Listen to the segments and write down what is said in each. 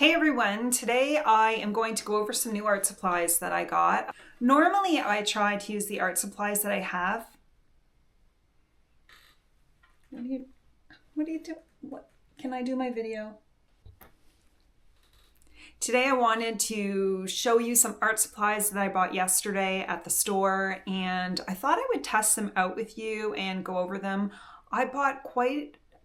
Hey everyone, today I am going to go over some new art supplies that I got. Normally I try to use the art supplies that I have. What do you do? What? Can I do my video? Today I wanted to show you some art supplies that I bought yesterday at the store, and I thought I would test them out with you and go over them. I bought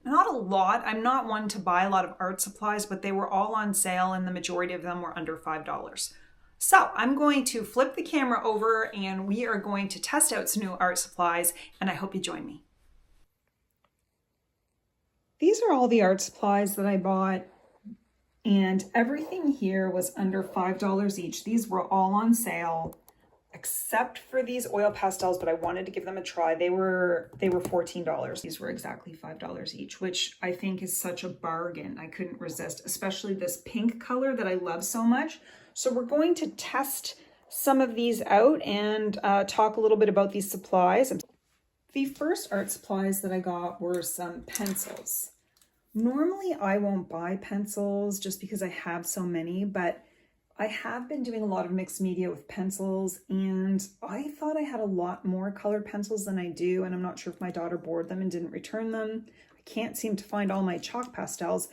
not a lot. I'm not one to buy a lot of art supplies, but they were all on sale and the majority of them were under $5. So I'm going to flip the camera over and we are going to test out some new art supplies, and I hope you join me. These are all the art supplies that I bought, and everything here was under $5 each. These were all on sale, except for these oil pastels, but I wanted to give them a try. They were $14. These were exactly $5 each, which I think is such a bargain. I couldn't resist, especially this pink color that I love so much. So we're going to test some of these out and talk a little bit about these supplies. The first art supplies that I got were some pencils. Normally I won't buy pencils just because I have so many, but I have been doing a lot of mixed media with pencils, and I thought I had a lot more colored pencils than I do, and I'm not sure if my daughter bored them and didn't return them. I can't seem to find all my chalk pastels,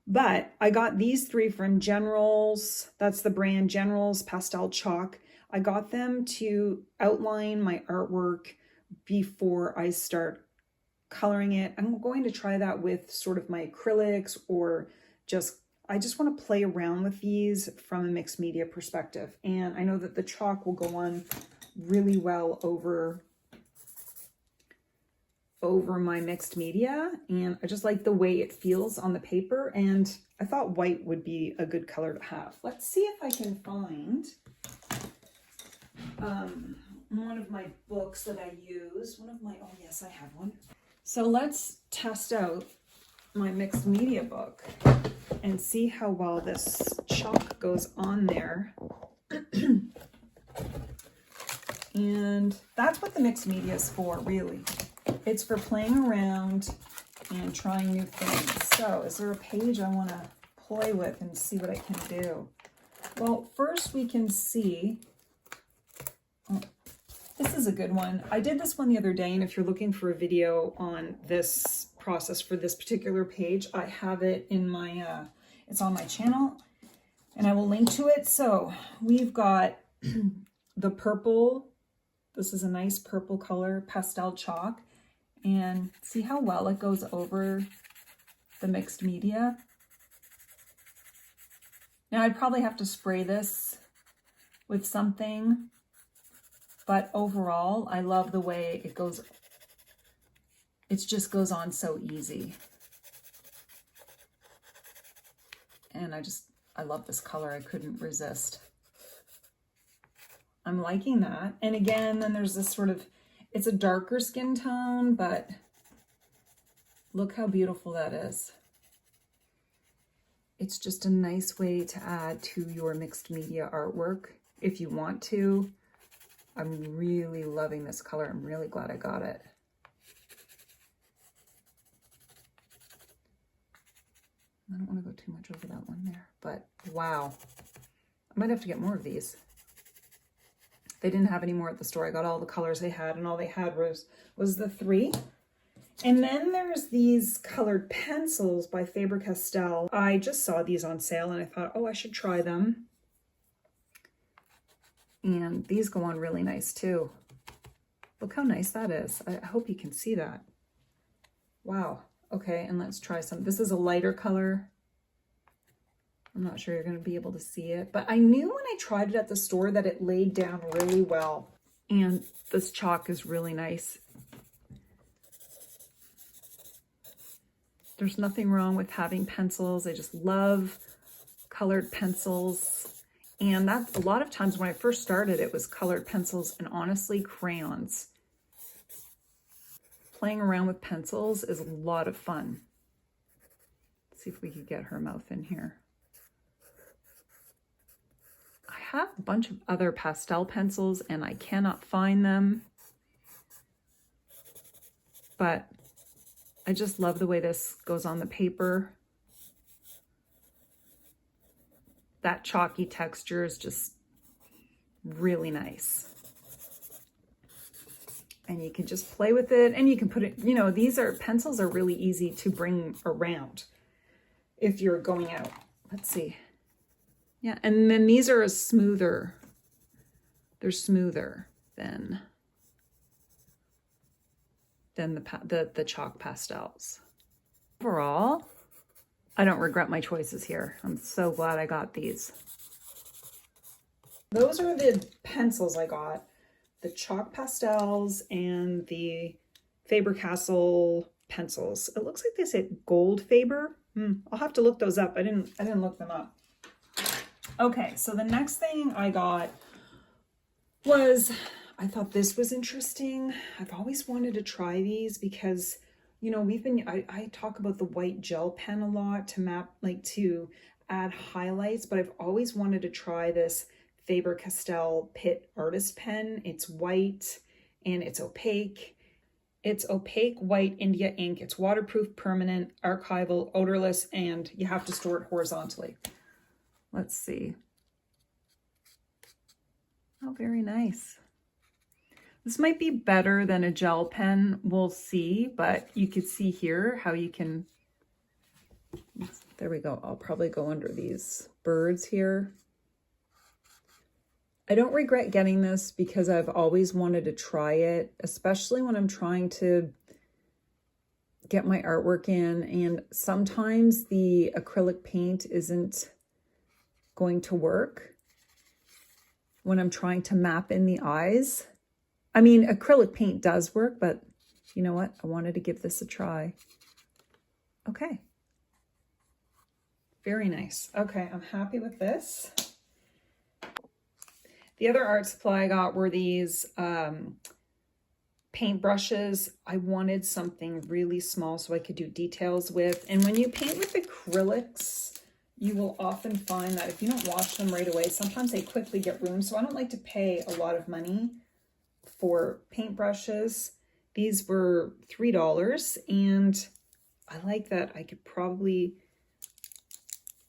but I got these three from Generals. That's the brand, Generals Pastel Chalk. I got them to outline my artwork before I start coloring it. I'm going to try that with sort of my acrylics, or I just want to play around with these from a mixed media perspective. And I know that the chalk will go on really well over my mixed media, and I just like the way it feels on the paper, and I thought white would be a good color to have. Let's see if I can find one of my books that I use. Oh yes, I have one. So let's test out my mixed media book and see how well this chalk goes on there. And that's what the mixed media is for, really. It's for playing around and trying new things. So is there a page I want to play with and see what I can do? Well, first we can see, this is a good one. I did this one the other day, and if you're looking for a video on this process for this particular page, I have it in my, it's on my channel, and I will link to it. So we've got the purple. This is a nice purple color pastel chalk, and see how well it goes over the mixed media. Now I'd probably have to spray this with something, but overall, I love the way it goes. It just goes on so easy. And I love this color. I couldn't resist. I'm liking that. And again, then there's this sort of, it's a darker skin tone, but look how beautiful that is. It's just a nice way to add to your mixed media artwork if you want to. I'm really loving this color. I'm really glad I got it. I don't want to go too much over that one there, but wow. I might have to get more of these. They didn't have any more at the store. I got all the colors they had, and all they had was the three. And then there's these colored pencils by Faber-Castell. I just saw these on sale and I thought, oh, I should try them. And these go on really nice too. Look how nice that is. I hope you can see that. Wow. Okay, and let's try some. This is a lighter color. I'm not sure you're going to be able to see it, but I knew when I tried it at the store that it laid down really well. And this chalk is really nice. There's nothing wrong with having pencils. I just love colored pencils. And that's a lot of times when I first started, it was colored pencils and honestly crayons. Playing around with pencils is a lot of fun. Let's see if we could get her mouth in here. I have a bunch of other pastel pencils and I cannot find them. But I just love the way this goes on the paper. that chalky texture is just really nice. And you can just play with it, and you can put it, you know, pencils are really easy to bring around if you're going out. Let's see. Yeah, and then these are smoother. They're smoother than the chalk pastels. Overall, I don't regret my choices here. I'm so glad I got these. Those are the pencils I got. The chalk pastels and the Faber-Castell pencils. It looks like they say gold Faber. I'll have to look those up. I didn't look them up. Okay, so the next thing I got was, I thought this was interesting. I've always wanted to try these because, you know, I talk about the white gel pen a lot to map, like to add highlights, but I've always wanted to try this Faber-Castell Pitt Artist Pen. It's white and it's opaque. It's opaque white India ink. It's waterproof, permanent, archival, odorless, and you have to store it horizontally. Let's see. Oh, very nice. This might be better than a gel pen. We'll see, but you could see here how you can, there we go. I'll probably go under these birds here. I don't regret getting this because I've always wanted to try it, especially when I'm trying to get my artwork in. And sometimes the acrylic paint isn't going to work when I'm trying to map in the eyes. I mean, acrylic paint does work, but you know what? I wanted to give this a try. Okay. Very nice. Okay, I'm happy with this. The other art supply I got were these paint brushes. I wanted something really small so I could do details with. And when you paint with acrylics, you will often find that if you don't wash them right away, sometimes they quickly get ruined. So I don't like to pay a lot of money for paint brushes. These were $3, and I like that I could probably,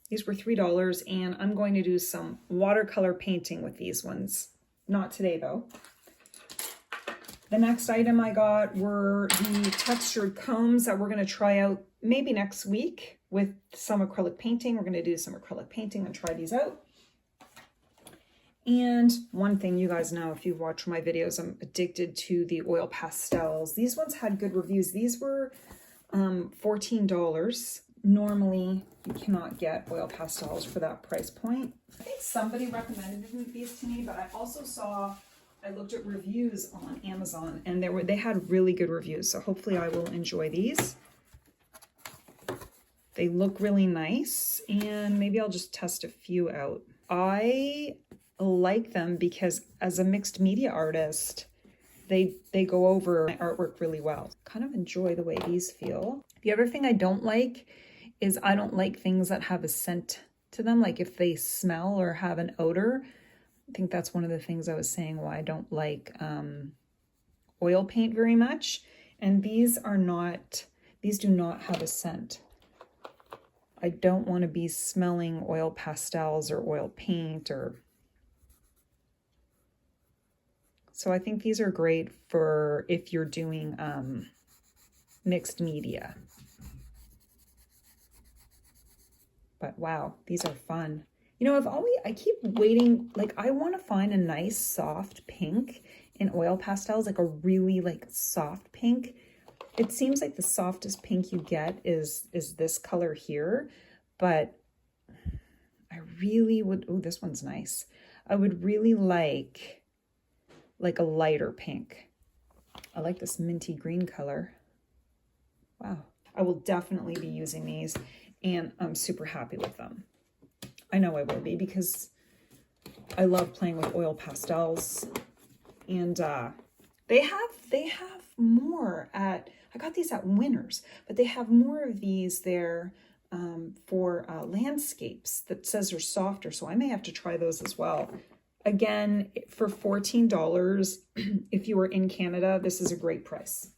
these were $3, and I'm going to do some watercolor painting with these ones. Not today though. The next item I got were the textured combs that we're going to try out maybe next week with some acrylic painting. We're going to do some acrylic painting and try these out. And one thing you guys know, if you've watched my videos, I'm addicted to the oil pastels. These ones had good reviews. These were $14. Normally, you cannot get oil pastels for that price point. I think somebody recommended these to me, but I also saw, I looked at reviews on Amazon, and they had really good reviews. So hopefully I will enjoy these. They look really nice, and maybe I'll just test a few out. I like them because as a mixed media artist, they go over my artwork really well. Kind of enjoy the way these feel. The other thing I don't like is I don't like things that have a scent to them, like if they smell or have an odor. I think that's one of the things I was saying why I don't like oil paint very much. And these do not have a scent. I don't want to be smelling oil pastels or oil paint so I think these are great for if you're doing mixed media. But wow, these are fun. You know, I keep waiting, like I want to find a nice soft pink in oil pastels, like a really like soft pink. It seems like the softest pink you get is this color here, but I really would, oh, this one's nice. I would really like a lighter pink. I like this minty green color. Wow. I will definitely be using these, and I'm super happy with them. I know I will be because I love playing with oil pastels, and they have more at, I got these at Winners, but they have more of these there for landscapes that says they're softer, so I may have to try those as well. Again, for $14, if you are in Canada, this is a great price.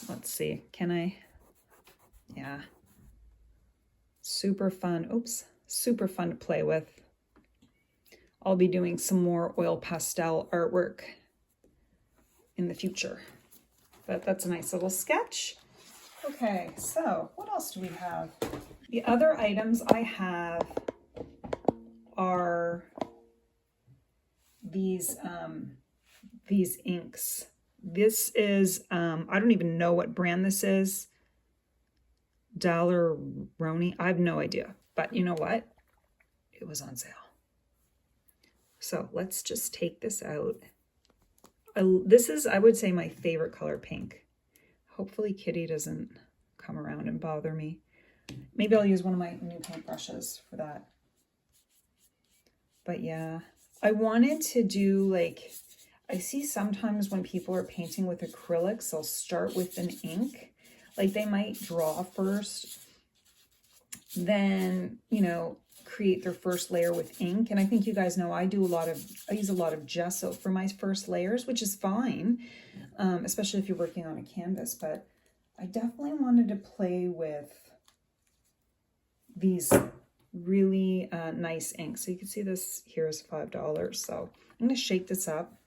Let's see, can I? Yeah. Super fun. Oops. Super fun to play with. I'll be doing some more oil pastel artwork in the future. But that's a nice little sketch. Okay, so what else do we have? The other items I have are these inks. This is, I don't even know what brand this is. Daler-Rowney, I have no idea. But you know what? It was on sale. So let's just take this out. This is, I would say, my favorite color, pink. Hopefully Kitty doesn't come around and bother me. Maybe I'll use one of my new paintbrushes for that. But yeah, I wanted to do like, I see sometimes when people are painting with acrylics, they'll start with an ink. Like they might draw first, then, you know, create their first layer with ink. And I think you guys know I use a lot of gesso for my first layers, which is fine, especially if you're working on a canvas. But I definitely wanted to play with these really nice inks. So you can see this here is $5. So I'm going to shake this up.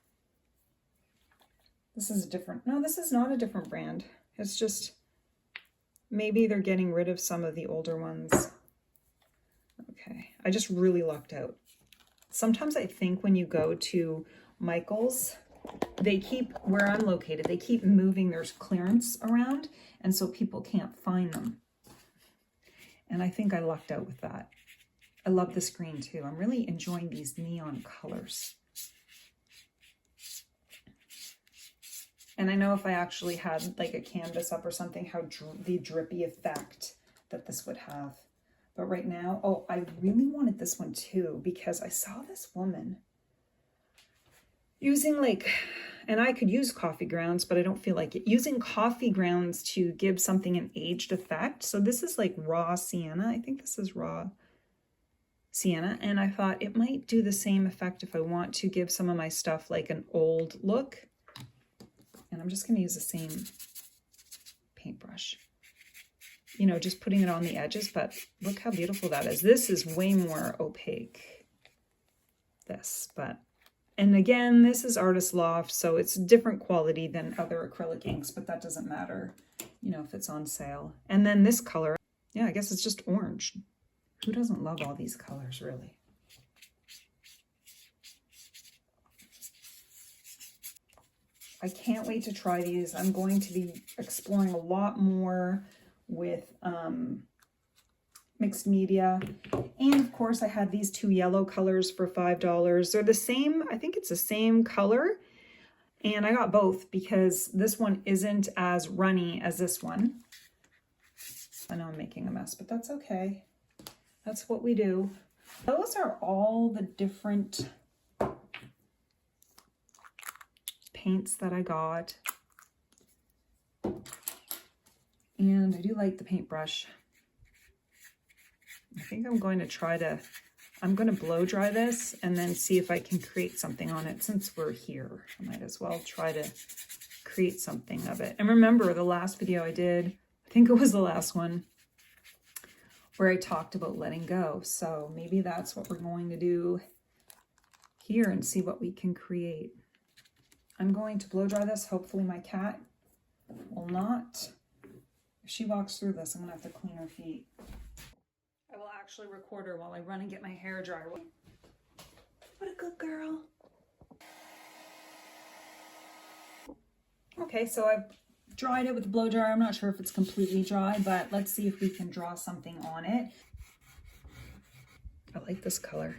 This is a different, no, this is not a different brand. It's just, maybe they're getting rid of some of the older ones. Okay, I just really lucked out. Sometimes I think when you go to Michael's, they keep, where I'm located, they keep moving their clearance around, and so people can't find them. And I think I lucked out with that. I love this green too. I'm really enjoying these neon colors. And I know if I actually had like a canvas up or something, how the drippy effect that this would have. But right now, oh, I really wanted this one too, because I saw this woman using like, and I could use coffee grounds, but I don't feel like it, using coffee grounds to give something an aged effect. So this is like raw sienna. I think this is raw sienna. And I thought it might do the same effect if I want to give some of my stuff like an old look. And I'm just going to use the same paintbrush. You know, just putting it on the edges, but look how beautiful that is. This is way more opaque, this, but, and again, this is Artist Loft, so it's different quality than other acrylic inks, but that doesn't matter, you know, if it's on sale. And then this color, yeah, I guess it's just orange. Who doesn't love all these colors, really? I can't wait to try these. I'm going to be exploring a lot more with mixed media. And of course I had these two yellow colors for $5. They're the same, I think it's the same color. And I got both because this one isn't as runny as this one. I know I'm making a mess, but that's okay. That's what we do. Those are all the different paints that I got. And I do like the paintbrush. I think I'm going to try to, I'm going to blow dry this and then see if I can create something on it. Since we're here, I might as well try to create something of it. And remember the last video I did, I think it was the last one, where I talked about letting go. So maybe that's what we're going to do here and see what we can create. I'm going to blow dry this. Hopefully my cat will not. If she walks through this, I'm gonna have to clean her feet. I will actually record her while I run and get my hair dry. What a good girl. Okay, so I've dried it with the blow dryer. I'm not sure if it's completely dry, but let's see if we can draw something on it. I like this color.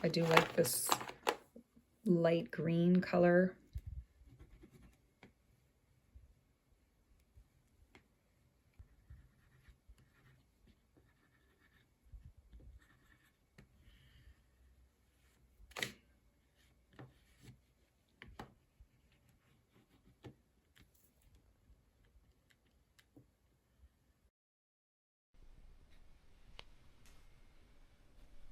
I do like this light green color.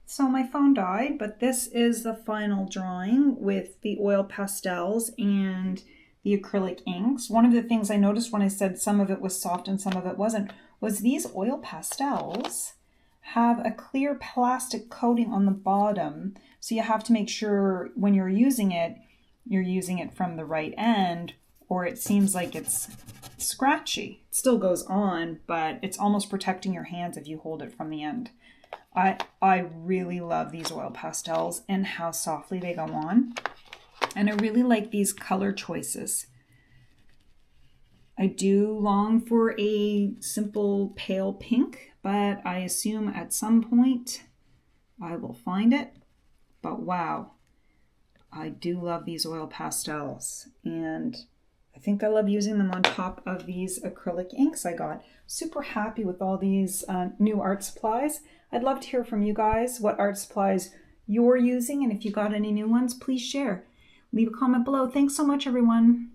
So my phone died, but this is the final drawing with the oil pastels and the acrylic inks. One of the things I noticed when I said some of it was soft and some of it wasn't, was these oil pastels have a clear plastic coating on the bottom, so you have to make sure when you're using it from the right end, or it seems like it's scratchy. It still goes on, but it's almost protecting your hands if you hold it from the end. I really love these oil pastels and how softly they go on. And I really like these color choices. I do long for a simple pale pink, but I assume at some point I will find it. But wow, I do love these oil pastels, and I think I love using them on top of these acrylic inks I got. Super happy with all these new art supplies. I'd love to hear from you guys what art supplies you're using, and if you got any new ones, please share. Leave a comment below. Thanks so much, everyone.